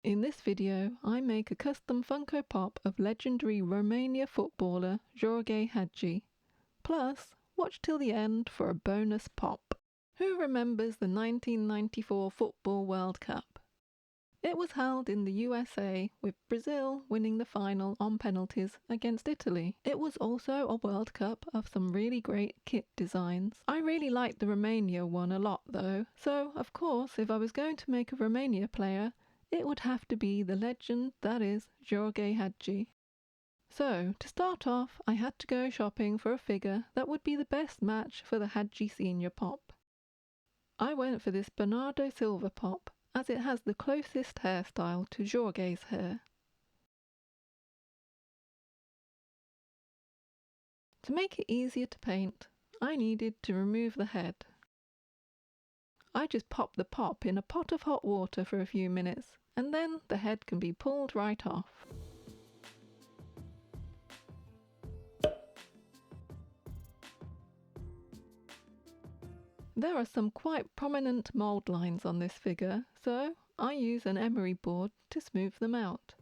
In this video, I make a custom Funko Pop of legendary Romania footballer Gheorghe Hagi. Plus, watch till the end for a bonus pop. Who remembers the 1994 Football World Cup? It was held in the USA, with Brazil winning the final on penalties against Italy. It was also a World Cup of some really great kit designs. I really liked the Romania one a lot though, so of course if I was going to make a Romania player, it would have to be the legend that is Gheorghe Hagi. So, to start off, I had to go shopping for a figure that would be the best match for the Hagi Senior Pop. I went for this Bernardo Silva Pop, as it has the closest hairstyle to Gheorghe's hair. To make it easier to paint, I needed to remove the head. I just pop the pop in a pot of hot water for a few minutes, and then the head can be pulled right off. There are some quite prominent mould lines on this figure, so I use an emery board to smooth them out.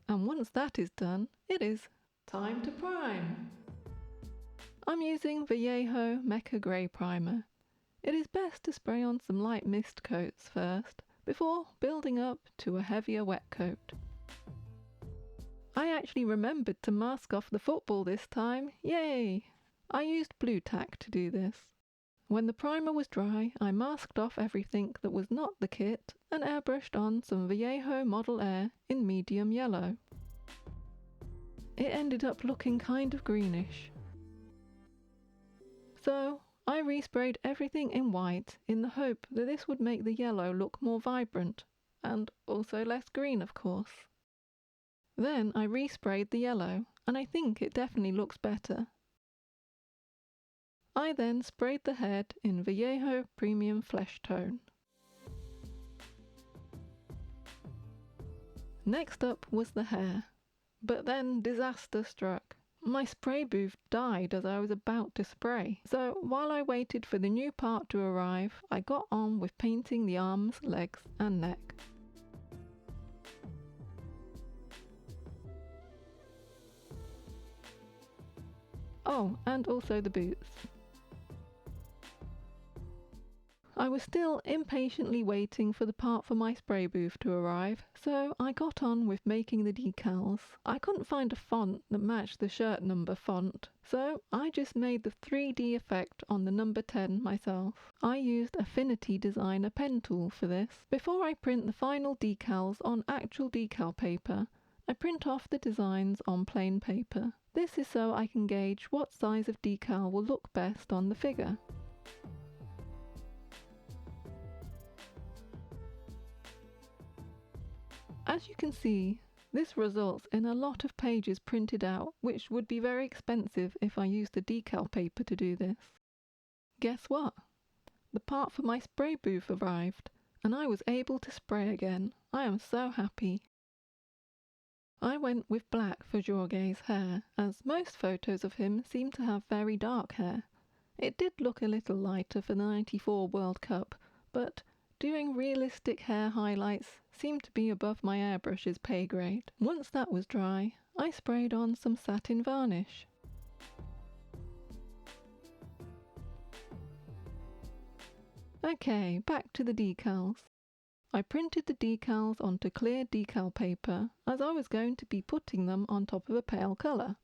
And once that is done, it is time to prime. I'm using Vallejo Mecha Grey Primer. It is best to spray on some light mist coats first, before building up to a heavier wet coat. I actually remembered to mask off the football this time, yay! I used blue tack to do this. When the primer was dry, I masked off everything that was not the kit and airbrushed on some Vallejo Model Air in medium yellow. It ended up looking kind of greenish. So, I resprayed everything in white in the hope that this would make the yellow look more vibrant, and also less green of course. Then I resprayed the yellow, and I think it definitely looks better. I then sprayed the head in Vallejo Premium Flesh Tone. Next up was the hair, but then disaster struck. My spray booth died as I was about to spray, so while I waited for the new part to arrive, I got on with painting the arms, legs and neck. Oh, and also the boots. I was still impatiently waiting for the part for my spray booth to arrive, so I got on with making the decals. I couldn't find a font that matched the shirt number font, so I just made the 3D effect on the number 10 myself. I used Affinity Designer pen tool for this. Before I print the final decals on actual decal paper, I print off the designs on plain paper. This is so I can gauge what size of decal will look best on the figure. As you can see, this results in a lot of pages printed out, which would be very expensive if I used the decal paper to do this. Guess what? The part for my spray booth arrived, and I was able to spray again. I am so happy. I went with black for Gheorghe's hair, as most photos of him seem to have very dark hair. It did look a little lighter for the '94 World Cup, but doing realistic hair highlights seemed to be above my airbrush's pay grade. Once that was dry, I sprayed on some satin varnish. Okay, back to the decals. I printed the decals onto clear decal paper, as I was going to be putting them on top of a pale colour.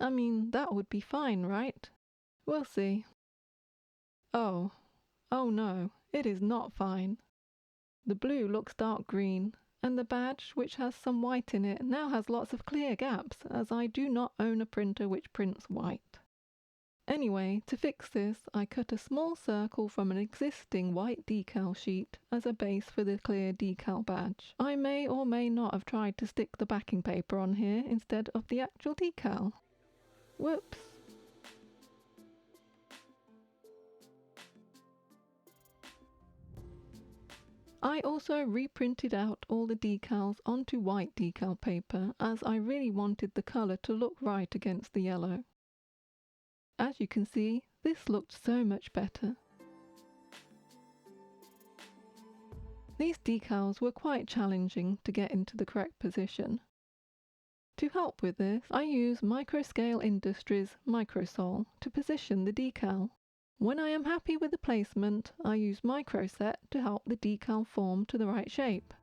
I mean, that would be fine, right? We'll see. Oh no, it is not fine. The blue looks dark green, and the badge, which has some white in it, now has lots of clear gaps, as I do not own a printer which prints white. Anyway, to fix this, I cut a small circle from an existing white decal sheet as a base for the clear decal badge. I may or may not have tried to stick the backing paper on here instead of the actual decal. Whoops. I also reprinted out all the decals onto white decal paper, as I really wanted the colour to look right against the yellow. As you can see, this looked so much better. These decals were quite challenging to get into the correct position. To help with this, I use Microscale Industries Microsol to position the decal. When I am happy with the placement, I use Microset to help the decal form to the right shape.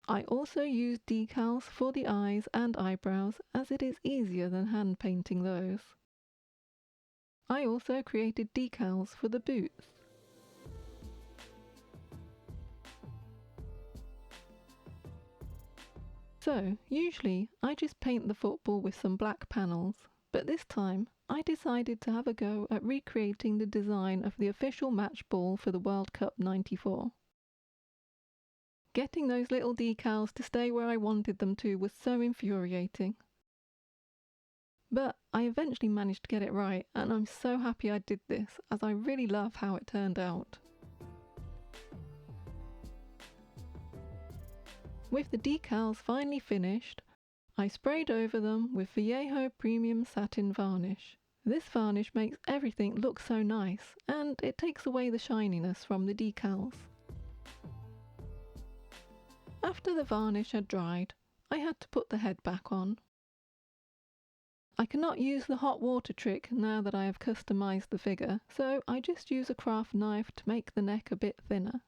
I also use decals for the eyes and eyebrows as it is easier than hand painting those. I also created decals for the boots. So, usually I just paint the football with some black panels, but this time I decided to have a go at recreating the design of the official match ball for the World Cup '94. Getting those little decals to stay where I wanted them to was so infuriating. But I eventually managed to get it right, and I'm so happy I did this, as I really love how it turned out. With the decals finally finished, I sprayed over them with Vallejo Premium Satin Varnish. This varnish makes everything look so nice, and it takes away the shininess from the decals. After the varnish had dried, I had to put the head back on. I cannot use the hot water trick now that I have customised the figure, so I just use a craft knife to make the neck a bit thinner.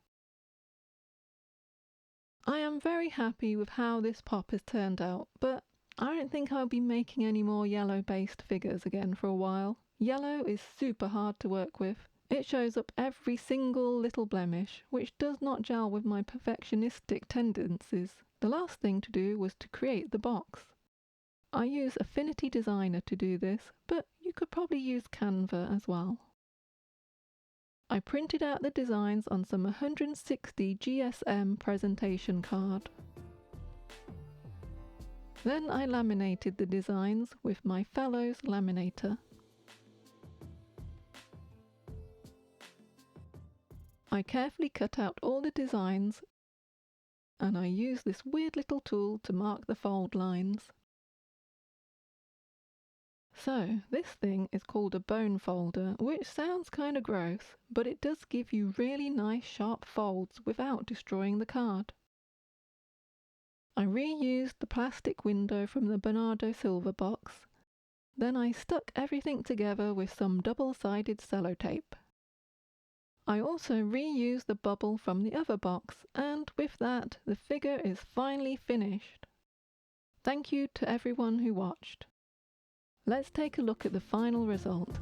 I am very happy with how this pop has turned out, but I don't think I'll be making any more yellow-based figures again for a while. Yellow is super hard to work with. It shows up every single little blemish, which does not gel with my perfectionistic tendencies. The last thing to do was to create the box. I use Affinity Designer to do this, but you could probably use Canva as well. I printed out the designs on some 160 GSM presentation card. Then I laminated the designs with my Fellows laminator. I carefully cut out all the designs, and I use this weird little tool to mark the fold lines. So, this thing is called a bone folder, which sounds kinda gross, but it does give you really nice sharp folds without destroying the card. I reused the plastic window from the Bernardo Silva box. Then I stuck everything together with some double-sided sellotape. I also reused the bubble from the other box, and with that, the figure is finally finished. Thank you to everyone who watched. Let's take a look at the final result.